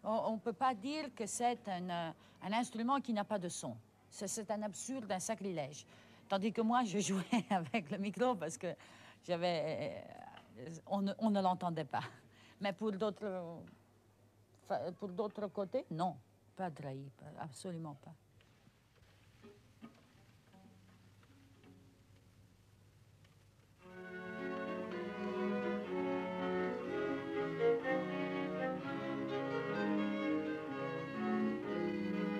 On ne peut pas dire que c'est un instrument qui n'a pas de son. C'est un absurde, un sacrilège. Tandis que moi, je jouais avec le micro parce que on ne l'entendait pas. Mais pour d'autres côtés, non, pas trahi, absolument pas.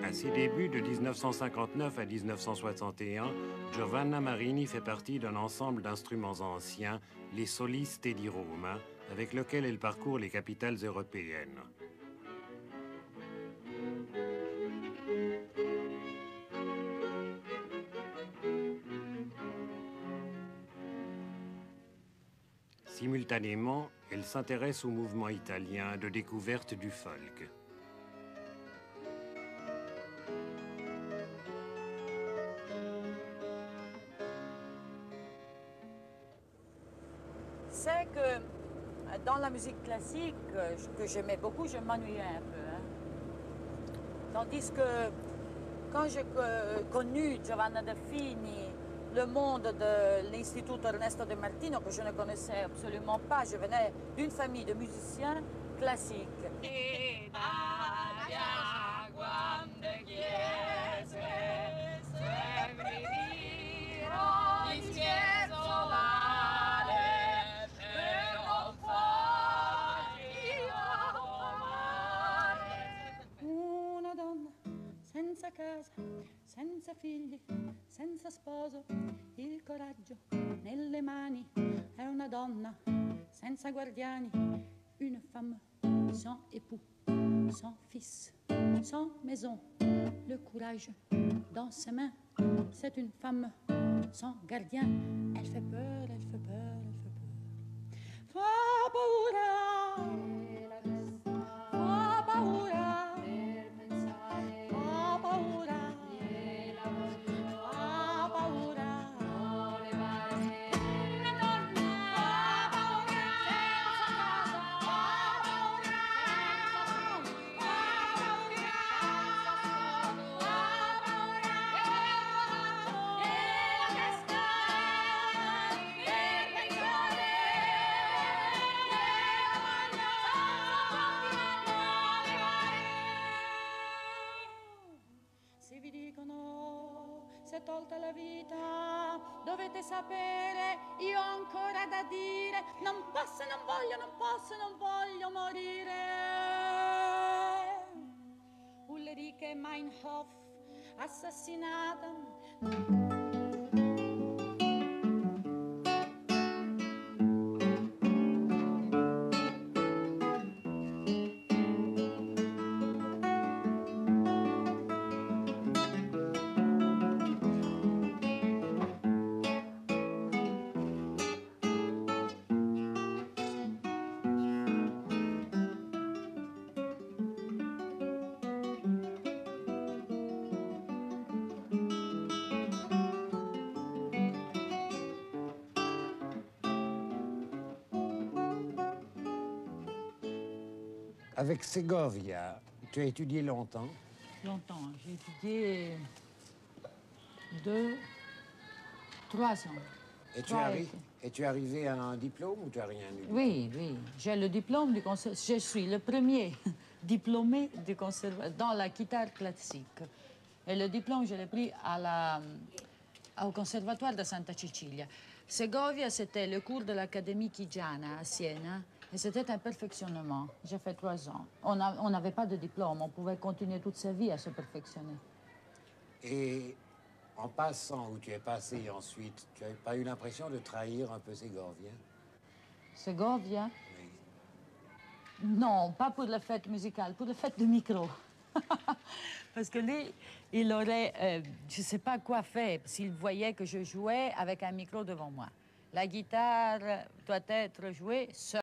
À ses débuts de 1959 à 1961, Giovanna Marini fait partie d'un ensemble d'instruments anciens, les Soliste di Roma, avec lequel elle parcourt les capitales européennes. Simultanément, elle s'intéresse au mouvement italien de découverte du folk. C'est que dans la musique classique, que j'aimais beaucoup, je m'ennuyais un peu. Hein. Tandis que quand j'ai connu Giovanna Delfini, le monde de l'Institut Ernesto De Martino, que je ne connaissais absolument pas, je venais d'une famille de musiciens classiques. Senza casa, senza figli, senza sposo, il coraggio nelle mani, è una donna senza guardiani, une femme sans époux, sans fils, sans maison, le courage dans ses mains, c'est une femme sans gardien, elle fait peur, elle fait peur, elle fait peur. Fa paura, fa paura. Se tolta la vita, dovete sapere, io ho ancora da dire, non posso, non voglio, non posso, non voglio morire. Ulrike Meinhof, assassinata. Avec Segovia, tu as étudié longtemps? Longtemps. J'ai étudié 3 ans. Et tu es arrivé à un diplôme ou tu n'as rien eu? Oui, oui. J'ai le diplôme du conservatoire. Je suis le premier diplômé du dans la guitare classique. Et le diplôme, je l'ai pris au conservatoire de Santa Cecilia. Segovia, c'était le cours de l'Académie Chigiana à Siena. Et c'était un perfectionnement. J'ai fait 3 ans. On n'avait pas de diplôme. On pouvait continuer toute sa vie à se perfectionner. Et en passant où tu es passé ensuite, tu n'avais pas eu l'impression de trahir un peu Ségovia? Segovia? Oui. Non, pas pour la fête musicale, pour la fête du micro. Parce que lui, il aurait, je ne sais pas quoi faire, s'il voyait que je jouais avec un micro devant moi. La guitare doit être jouée seule.